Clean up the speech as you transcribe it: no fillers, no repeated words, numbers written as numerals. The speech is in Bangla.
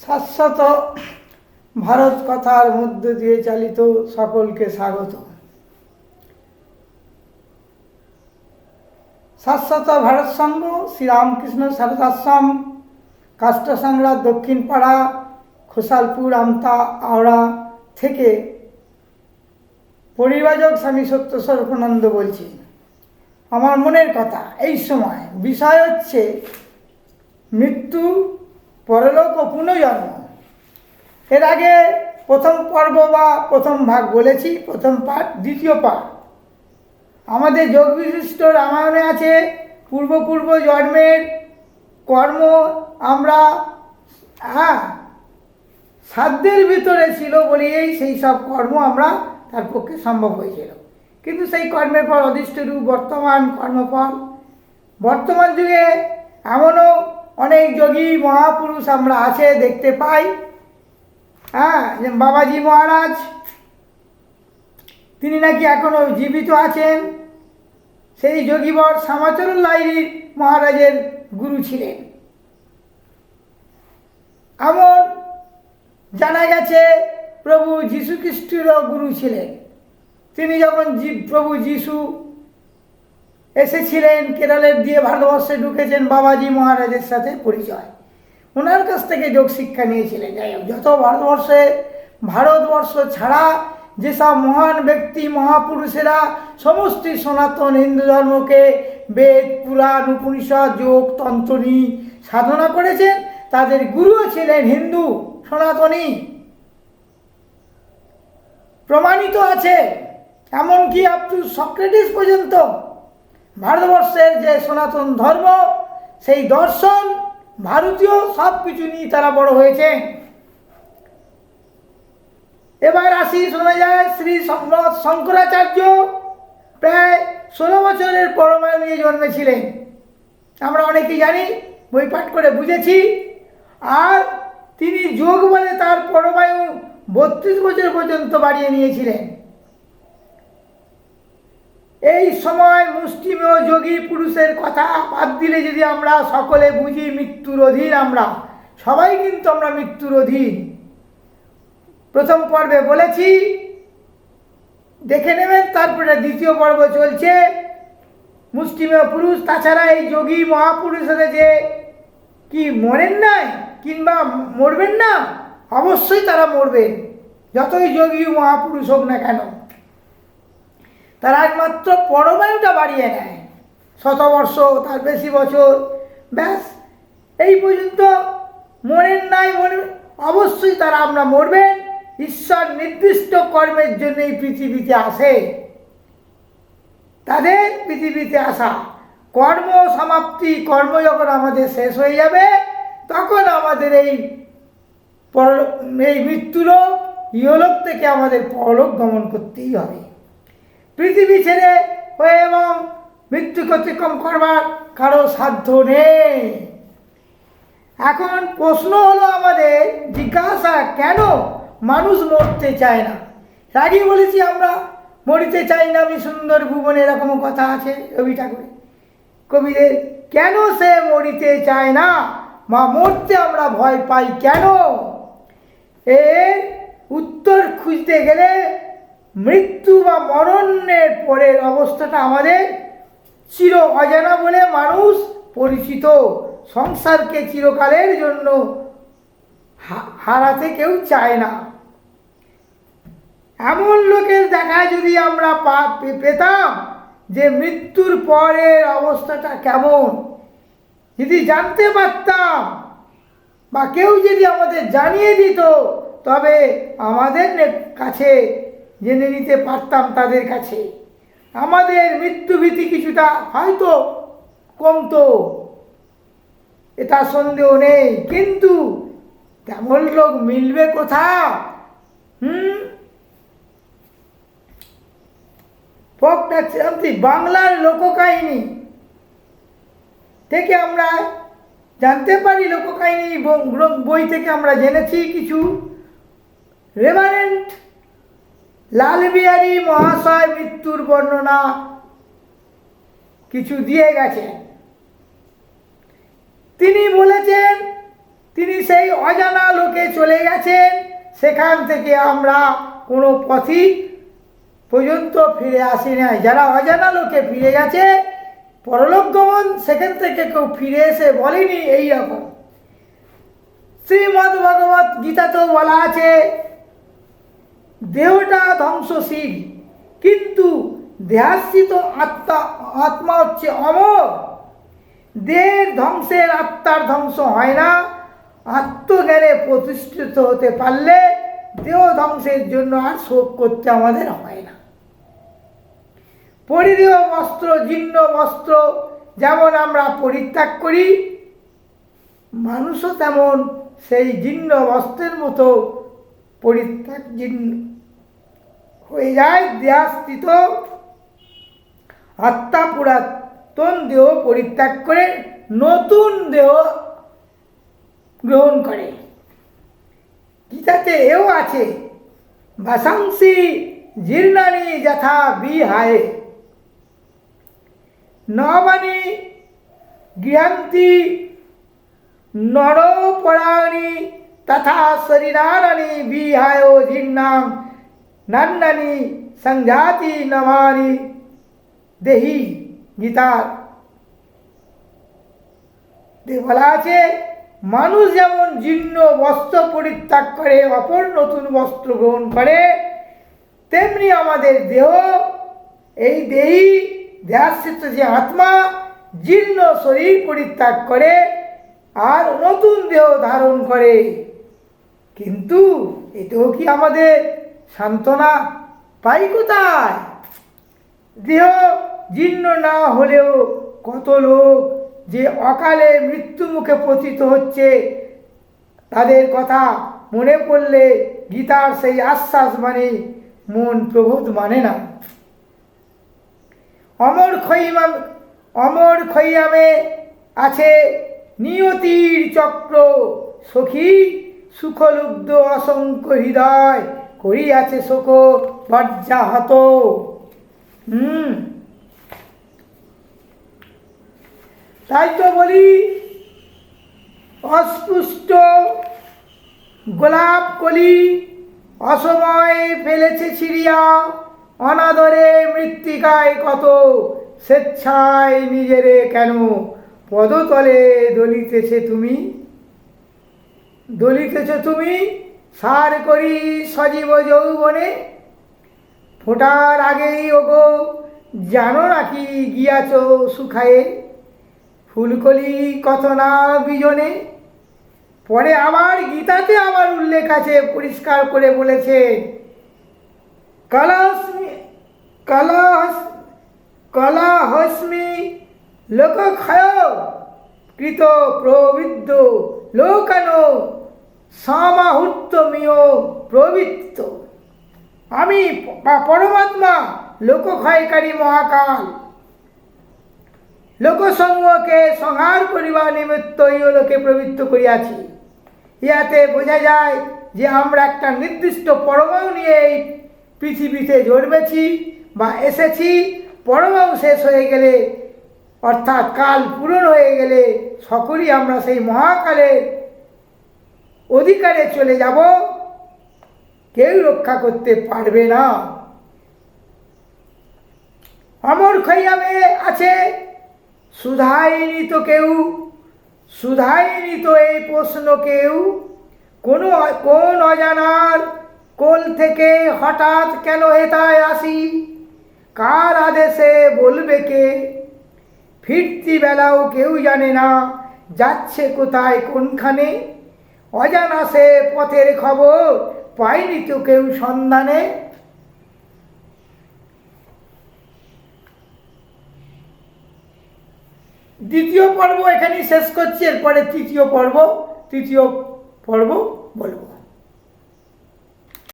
শাশ্বত ভারত কথার মধ্য দিয়ে চালিত সকলকে স্বাগত। শাশ্বত ভারত সংঘ শ্রীরামকৃষ্ণ সারদাশ্রম কাষ্টসাংড়া দক্ষিণ পাড়া খোসালপুর আমতা আওড়া থেকে পরিবাজক স্বামী সত্য স্বরূপানন্দ বলছি। আমার মনের কথা এই সময় বিষয় হচ্ছে মৃত্যু, পরলোক ও পুনর্জন্ম। এর আগে প্রথম পর্ব বা প্রথম ভাগ বলেছি, প্রথম পার্ট, দ্বিতীয় পার্ট। আমাদের যোগ বিশিষ্ট রামায়ণে আছে পূর্ব জন্মের কর্ম আমরা সাধ্যের ভিতরে ছিল বলেই সেই সব কর্ম আমরা তার পক্ষে সম্ভব হয়েছিল। কিন্তু সেই কর্মের পর অদৃষ্ট রূপ বর্তমান কর্মফল। বর্তমান যুগে এমনও অনেক যোগী মহাপুরুষ আমরা আছে, দেখতে পাই। যে বাবাজি মহারাজ, তিনি নাকি এখনও জীবিত আছেন। সেই যোগীবর শ্যামাচরণ লাহিড়ী মহারাজের গুরু ছিলেন। এমন জানা গেছে প্রভু যীশু খ্রিস্টেরও গুরু ছিলেন। তিনি যখন প্রভু যীশু এসেছিলেন কেরলের দিয়ে ভারতবর্ষে ঢুকেছেন, বাবাজি মহারাজের সাথে পরিচয়, ওনার কাছ থেকে যোগ শিক্ষা নিয়েছিলেন। যাই হোক, যত ভারতবর্ষ ছাড়া যেসব মহান ব্যক্তি মহাপুরুষেরা সমস্ত সনাতন হিন্দু ধর্মকে বেদ, পুরাণ, উপনিষদ, যোগ, তন্ত্রী সাধনা করেছেন, তাদের গুরুও ছিলেন হিন্দু সনাতনী। প্রমাণিত আছে, এমনকি আপ টু সক্রেটিস পর্যন্ত ভারতবর্ষের যে সনাতন ধর্ম, সেই দর্শন ভারতীয়, সব কিছু নিয়ে তারা বড় হয়েছে। এবার আসি, শোনা যায় শ্রী সম্রাট শঙ্করাচার্য প্রায় 16 বছরের পরমায়ু নিয়ে জন্মেছিলেন। আমরা অনেকেই জানি, বই পাঠ করে বুঝেছি। আর তিনি যোগ বলে তার পরমায়ু 32 বছর পর্যন্ত বাড়িয়ে নিয়েছিলেন। এই সময় মুষ্টিমেয় যোগী পুরুষের কথা বাদ দিলে যদি আমরা সকলে বুঝি মৃত্যুর অধীন, আমরা সবাই কিন্তু আমরা মৃত্যুর অধীন। প্রথম পর্বে বলেছি, দেখে নেবেন। তারপরে দ্বিতীয় পর্ব চলছে, মুষ্টিমেয় পুরুষ। তাছাড়া এই যোগী মহাপুরুষেরা যে কি মরেন নাই কিংবা মরবেন না, অবশ্যই তারা মরবেন, যতই যোগী মহাপুরুষ হোক না কেন। তারা একমাত্র পরমায়ুটা বাড়িয়ে নেয়, শতবর্ষ তার বেশি বছর, ব্যাস এই পর্যন্ত মরেন নাই, অবশ্যই তারা আমরা মরবেন। ঈশ্বর নির্দিষ্ট কর্মের জন্য এই পৃথিবীতে আসে। তাদের পৃথিবীতে আসা, কর্ম সমাপ্তি, কর্ম যখন আমাদের শেষ হয়ে যাবে, তখন আমাদের এই মৃত্যুলোক, ইহলোক থেকে আমাদের পরলোক গমন করতেই হবে। পৃথিবী ছেড়ে হয়ে এবং মৃত্যুকে অতিক্রম করবার কারো সাধ্য নেই। এখন প্রশ্ন হলো আমাদের জিজ্ঞাসা, কেন মানুষ মরতে চায় না? আগেই বলেছি আমরা মরিতে চাই না আমি সুন্দর ভুবনে, এরকমও কথা আছে রবি ঠাকুরের, কবিদের। কেন সে মরিতে চায় না বা মরতে আমরা ভয় পাই কেন? এর উত্তর খুঁজতে গেলে মৃত্যু বা মরণের পরের অবস্থাটা আমাদের চির অজানা বলে মানুষ পরিচিত। সংসারকে চিরকালের জন্য হারাতে কেউ চায় না। এমন লোকের দেখা যদি আমরা পেতাম যে মৃত্যুর পরের অবস্থাটা কেমন, যদি জানতে পারতাম বা কেউ যদি আমাদের জানিয়ে দিত, তবে আমাদের কাছে জেনে নিতে পারতাম, তাদের কাছে আমাদের মৃত্যুভীতি কিছুটা হয়তো কমতো, এটা সন্দেহ নেই। কিন্তু তেমন লোক মিলবে কোথাও? বাংলার লোককাহিনী থেকে আমরা জানতে পারি, লোককাহিনী বই থেকে আমরা জেনেছি কিছু। রেভারেন্ড লালবিহারী মহাশয় মৃত্যুর বর্ণনা কিছু দিয়ে গেছেন। তিনি বলেছেন তিনি সেই অজানা লোকে চলে গেছেন, সেখান থেকে আমরা কোনো পথিক পর্যন্ত ফিরে আসি নাই। যারা অজানা লোকে ফিরে গেছে পরলোক গমন, সেখান থেকে কেউ ফিরে এসে বলেনি এই রকম। শ্রীমদ্ ভগবত গীতাতেও বলা আছে দেহটা ধ্বংসশীল, কিন্তু দেহাশ্রিত আত্মা হচ্ছে অমর। দেহের ধ্বংসের আত্মার ধ্বংস হয় না। আত্মজ্ঞানে প্রতিষ্ঠিত হতে পারলে দেহ ধ্বংসের জন্য আর শোক করতে আমাদের হয় না। পরিধেয় বস্ত্র, জীর্ণ বস্ত্র যেমন আমরা পরিত্যাগ করি, মানুষও তেমন সেই জীর্ণ বস্ত্রের মতো পরিত্যাগ জীর্ণ হয়ে যায়। দেহাশ্রিত আত্মা পুরাতন দেহ পরিত্যাগ করে নতুন দেহ গ্রহণ করে। গীতাতে এও আছে বাসাংসি জীর্ণানি যথা বিহায়ে নবানি গৃহান্তি নরপরাণি তথা শরীরানি বিহায় জীর্ণাং নান্নানি সংজাতি নমানি দেহি। গীতার বলা আছে মানুষ যেমন জীর্ণ বস্ত্র পরিত্যাগ করে অপর নতুন বস্ত্র গ্রহণ করে, তেমনি আমাদের দেহ, এই দেহি দেহাশ্রিত যে আত্মা জীর্ণ শরীর পরিত্যাগ করে আর নতুন দেহ ধারণ করে। কিন্তু এতেও কি আমাদের সান্ত্বনা পাই কোথায়? দেহ জীর্ণ না হলেও কত লোক যে অকালে মৃত্যু মুখে পতিত হচ্ছে, তাদের কথা মনে পড়লে গীতার সেই আশ্বাস মানে মন প্রবোধ মানে না। অমর খৈয়ামে আছে নিয়তির চক্র, সখী সুখলুব্ধ অসংখ্য হৃদয় করিয়াছে শোক বজ্রাহত। তাই তো বলি অস্পুষ্ট গোলাপ কলি অসময়ে ফেলেছে ছিড়িয়া, অনাদরে মৃত্তিকায় কত স্বেচ্ছায় নিজেরে কেন পদতলে দলিতেছ তুমি সার করি সজীব যৌবনে। ফোটার আগেই ওগো জানো নাকি গিয়াছ শুকায়ে, ফুলকলি কত না বিজনে। পরে আবার গীতাতে আবার উল্লেখ আছে, পরিষ্কার করে বলেছে কলাহস্মি লোকক্ষয় কৃত প্রবৃদ্ধ লোকানো সমাহুত্তমীয় প্রবৃত্ত। আমি পরমাত্মা লোকক্ষয়কারী মহাকাল, লোকসমূহকে সংহার করিবার নিমিত্ত ইহলোকে প্রবৃত্ত করিয়াছি। ইহাতে বোঝা যায় যে আমরা একটা নির্দিষ্ট পরমাণু নিয়ে এই পৃথিবীতে জন্মেছি বা এসেছি। পরমাণু শেষ হয়ে গেলে, অর্থাৎ কাল পূরণ হয়ে গেলে সকলেই আমরা সেই মহাকালের অধিকারে চলে যাব, কেউ রক্ষা করতে পারবে না। অমর খৈয়ামে আছে সুধায়নি তো কেউ, সুধায়নি তো এই প্রশ্ন কেউ, কোন অজানার কোল থেকে হঠাৎ কেন হেতায় আসি, কার আদেশে বলবে কে, ফিরতি বেলাও কেউ জানে না যাচ্ছে কোথায় কোনখানে, অজানা সে পথের খবর পায়নি তো কেউ সন্ধানে। দ্বিতীয় পর্ব এখানেই শেষ করছি, এরপরে তৃতীয় পর্ব বলবো।